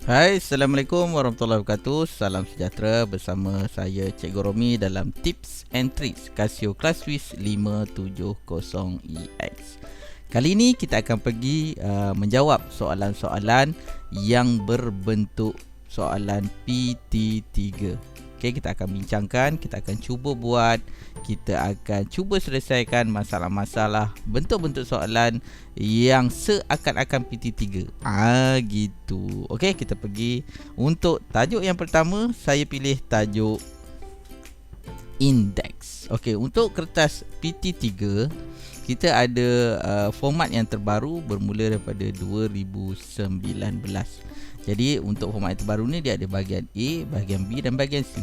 Hai, Assalamualaikum warahmatullahi wabarakatuh. Salam sejahtera bersama saya Cikgu Romi dalam Tips and Tricks Casio ClassWiz 570EX. Kali ini kita akan pergi menjawab soalan-soalan yang berbentuk soalan PT3. Okey, kita akan bincangkan, kita akan cuba buat, kita akan cuba selesaikan masalah-masalah bentuk-bentuk soalan yang seakan-akan PT3. Gitu. Okey, kita pergi. Untuk tajuk yang pertama, saya pilih tajuk indeks. Okey, untuk kertas PT3 kita ada format yang terbaru bermula daripada 2019. Jadi untuk format yang terbaru ni dia ada bahagian A, bahagian B dan bahagian C.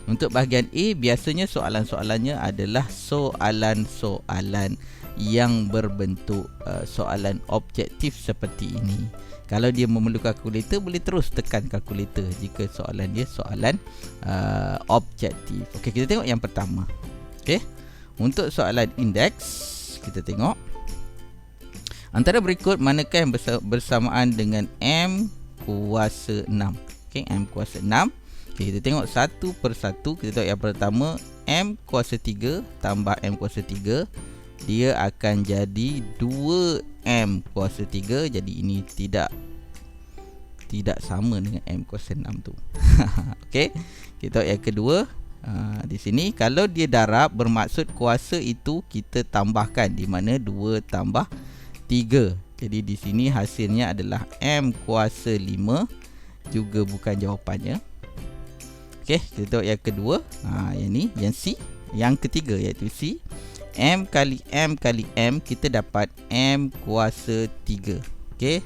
Untuk bahagian A biasanya soalan-soalannya adalah soalan-soalan yang berbentuk soalan objektif seperti ini. Kalau dia memerlukan kalkulator, boleh terus tekan kalkulator jika soalan dia soalan objektif. Okey, kita tengok yang pertama. Okey. Untuk soalan indeks, kita tengok antara berikut manakah yang bersamaan dengan M kuasa 6. Okey, M kuasa 6. Okey, kita tengok satu persatu. Kita tengok yang pertama, M kuasa 3 tambah M kuasa 3, dia akan jadi 2M kuasa 3. Jadi ini tidak sama dengan M kuasa 6 tu. Okey, kita tengok yang kedua. Di sini kalau dia darab, bermaksud kuasa itu kita tambahkan, di mana 2 tambah 3. Jadi di sini hasilnya adalah M kuasa 5, juga bukan jawapannya. Okey, kita tengok yang kedua. Yang ni, yang C. Yang ketiga iaitu C. M kali M kali M, kita dapat M kuasa 3. Okey,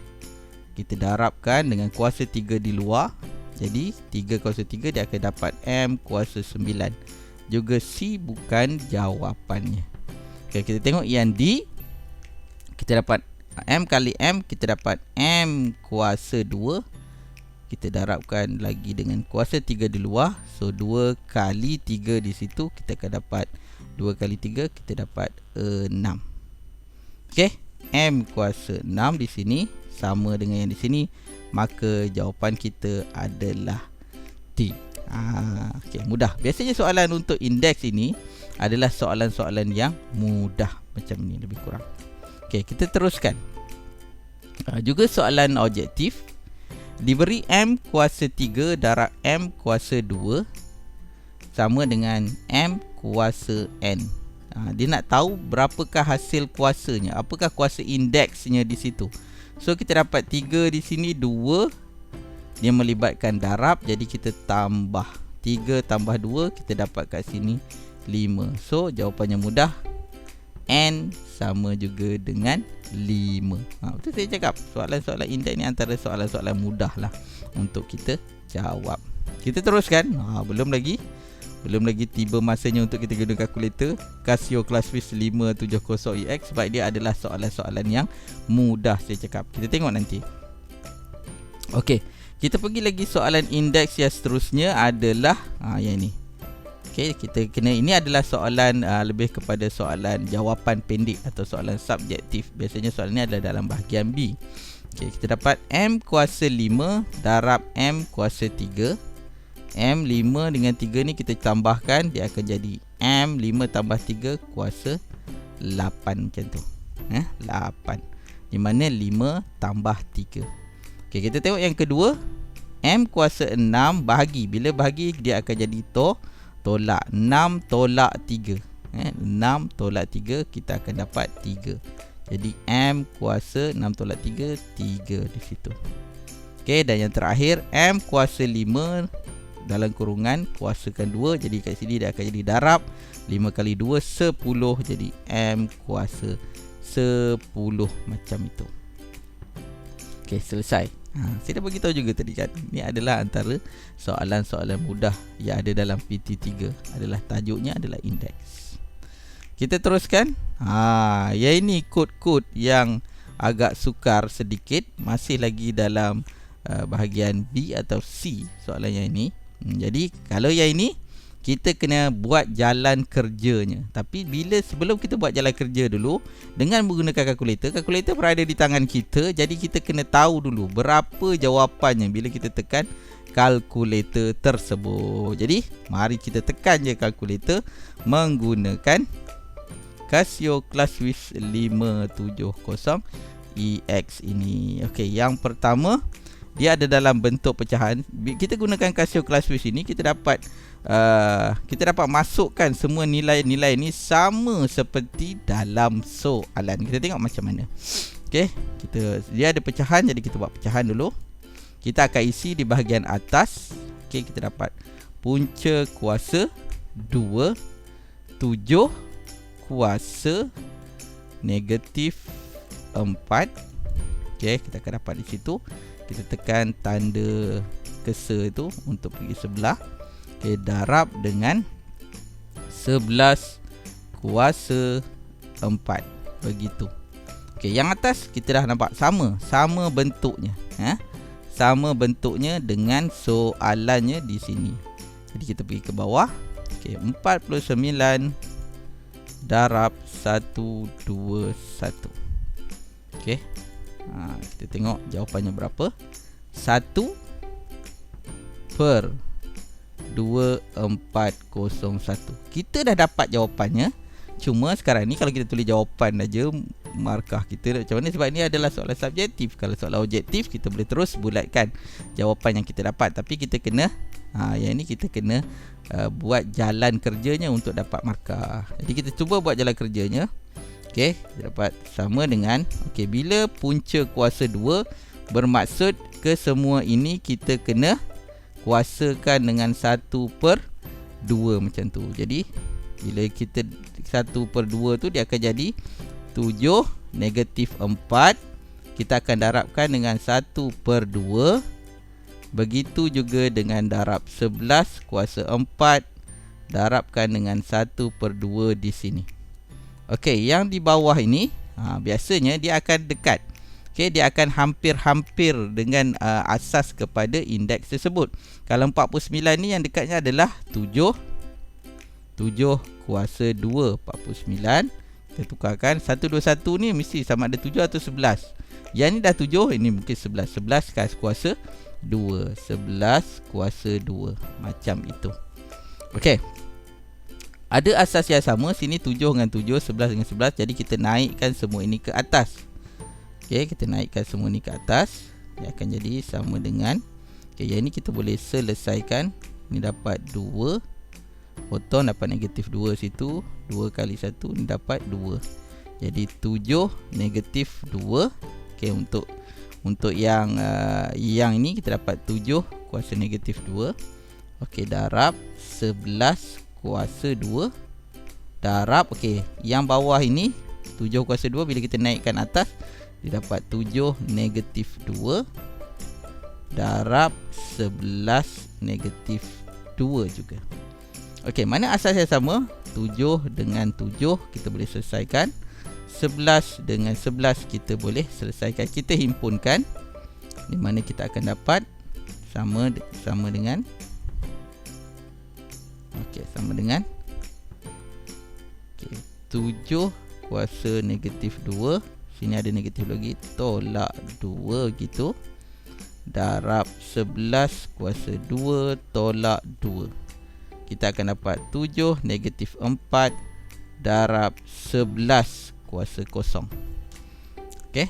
kita darabkan dengan kuasa 3 di luar. Jadi 3 kuasa 3 dia akan dapat M kuasa 9. Juga C bukan jawapannya. Okey, kita tengok yang D. Kita dapat M kali M, kita dapat M kuasa 2. Kita darabkan lagi dengan kuasa 3 di luar. So 2 kali 3 di situ, kita akan dapat 2 kali 3, kita dapat 6. Okey, M kuasa 6 di sini sama dengan yang di sini, maka jawapan kita adalah D. Okey, mudah. Biasanya soalan untuk indeks ini adalah soalan-soalan yang mudah macam ni lebih kurang. Okey, kita teruskan. Juga soalan objektif. Diberi M kuasa 3 darab M kuasa 2 sama dengan M kuasa N. Dia nak tahu berapakah hasil kuasanya, apakah kuasa indeksnya di situ. So kita dapat 3 di sini, 2. Dia melibatkan darab, jadi kita tambah 3 tambah 2, kita dapat kat sini 5. So jawapannya mudah. N sama juga dengan 5. Betul saya cakap, soalan-soalan indeks ni antara soalan-soalan mudah lah untuk kita jawab. Kita teruskan. Belum lagi tiba masanya untuk kita guna kalkulator Casio ClassWiz 570EX, sebab dia adalah soalan-soalan yang mudah saya cakap. Kita tengok nanti. Okey, kita pergi lagi soalan indeks yang seterusnya adalah yang ni. Okey, kita kena, ini adalah soalan lebih kepada soalan jawapan pendek atau soalan subjektif. Biasanya soalan ni adalah dalam bahagian B. Okey, kita dapat M kuasa 5 darab M kuasa 3. M 5 dengan 3 ni kita tambahkan, dia akan jadi M 5 tambah 3 kuasa 8 macam tu. 8. Di mana 5 tambah 3. Okey, kita tengok yang kedua. M kuasa 6 bahagi. Bila bahagi dia akan jadi tolak. 6 tolak 3. 6 tolak 3, kita akan dapat 3. Jadi M kuasa 6 tolak 3, 3 di situ. Okey, dan yang terakhir M kuasa 5 dalam kurungan kuasakan 2. Jadi kat sini dia akan jadi darab. 5 kali 2, 10. Jadi M kuasa 10 macam itu. Okey, selesai. Saya dah beritahu juga tadi kan, ini adalah antara soalan-soalan mudah yang ada dalam PT3. Adalah tajuknya adalah indeks. Kita teruskan. Yang ini kod-kod yang agak sukar sedikit. Masih lagi dalam bahagian B atau C soalan yang ini. Jadi kalau yang ini kita kena buat jalan kerjanya. Tapi sebelum kita buat jalan kerja dulu, dengan menggunakan kalkulator berada di tangan kita. Jadi kita kena tahu dulu berapa jawapannya bila kita tekan kalkulator tersebut. Jadi mari kita tekan je kalkulator menggunakan Casio ClassWiz 570EX ini. Okey, yang pertama dia ada dalam bentuk pecahan. Kita gunakan Casio ClassWiz ini, kita dapat masukkan semua nilai-nilai ni sama seperti dalam soalan. Kita tengok macam mana. Okey, dia ada pecahan, jadi kita buat pecahan dulu. Kita akan isi di bahagian atas. Okey, kita dapat punca kuasa 2, 7 kuasa negatif 4. Okey, kita akan dapat di situ. Kita tekan tanda cursor itu untuk pergi sebelah. Okey, darab dengan 11 kuasa 4. Begitu. Okey, yang atas kita dah nampak sama bentuknya. Sama bentuknya dengan soalannya di sini. Jadi kita pergi ke bawah. Okey, 49 darab 121. Okey. Kita tengok jawapannya berapa. 1 per 2401. Kita dah dapat jawapannya. Cuma sekarang ni kalau kita tulis jawapan saja, markah kita macam mana, sebab ni adalah soalan subjektif. Kalau soalan objektif kita boleh terus bulatkan jawapan yang kita dapat. Tapi kita kena yang ni kita kena buat jalan kerjanya untuk dapat markah. Jadi kita cuba buat jalan kerjanya. Okey, kita dapat sama dengan bila punca kuasa 2 bermaksud ke semua ini kita kena kuasakan dengan 1 per 2 macam tu. Jadi bila kita 1 per 2 tu dia akan jadi 7 negatif 4. Kita akan darabkan dengan 1 per 2. Begitu juga dengan darab 11 kuasa 4. Darabkan dengan 1 per 2 di sini. Okey, yang di bawah ini biasanya dia akan dekat. Okey, dia akan hampir-hampir dengan asas kepada indeks tersebut. Kalau 49 ni yang dekatnya adalah 7 kuasa 2 49. Kita tukarkan 121 ni mesti sama ada 7 atau 11. Yang ni dah 7, ini mungkin 11. 11 kuasa 2, 11 kuasa 2, macam itu. Okey. Ada asas yang sama, sini 7 dengan 7, 11 dengan 11. Jadi kita naikkan semua ini ke atas. Okey, kita naikkan semua ini ke atas. Dia akan jadi sama dengan yang ini kita boleh selesaikan. Ini dapat 2. Potong dapat negatif 2 situ. 2 kali 1 ni dapat 2. Jadi 7 negatif 2. Okey, untuk yang ini kita dapat 7 kuasa negatif 2. Okey, darab 11 kuasa 2 darab, okey, yang bawah ini 7 kuasa 2, bila kita naikkan atas dia dapat 7 negatif 2 darab 11 negatif 2 juga. Okey, mana asas yang sama? 7 dengan 7 kita boleh selesaikan. 11 dengan 11 kita boleh selesaikan. Kita himpunkan, di mana kita akan dapat sama dengan sama dengan 7 kuasa negatif 2. Sini ada negatif lagi, tolak 2 gitu. Darab 11 kuasa 2 tolak 2. Kita akan dapat 7 negatif 4 darab 11 kuasa 0. Okey,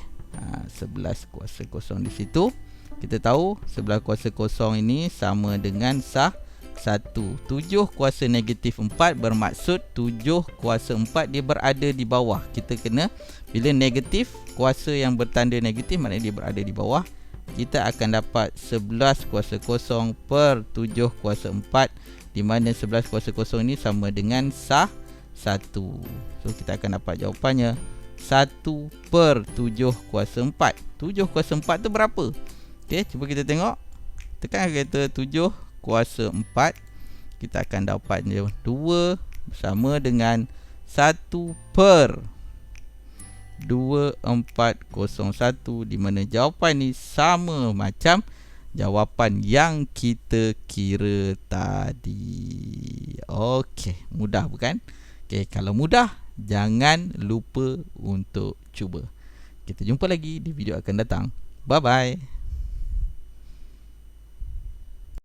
11 kuasa 0 di situ. Kita tahu 11 kuasa 0 ini sama dengan sah 1. 7 kuasa negatif 4 bermaksud 7 kuasa 4 dia berada di bawah. Kita kena, bila negatif, kuasa yang bertanda negatif maknanya dia berada di bawah. Kita akan dapat 11 kuasa 0 per 7 kuasa 4, di mana 11 kuasa 0 ini sama dengan sah 1. So kita akan dapat jawapannya 1 per 7 kuasa 4. 7 kuasa 4 tu berapa? Okey, cuba kita tengok. Tekan kata 7 kuasa 4, kita akan dapat 2 sama dengan 1 per 2401, di mana jawapan ni sama macam jawapan yang kita kira tadi. Okey, mudah bukan? Okey, kalau mudah, jangan lupa untuk cuba. Kita jumpa lagi di video akan datang. Bye-bye.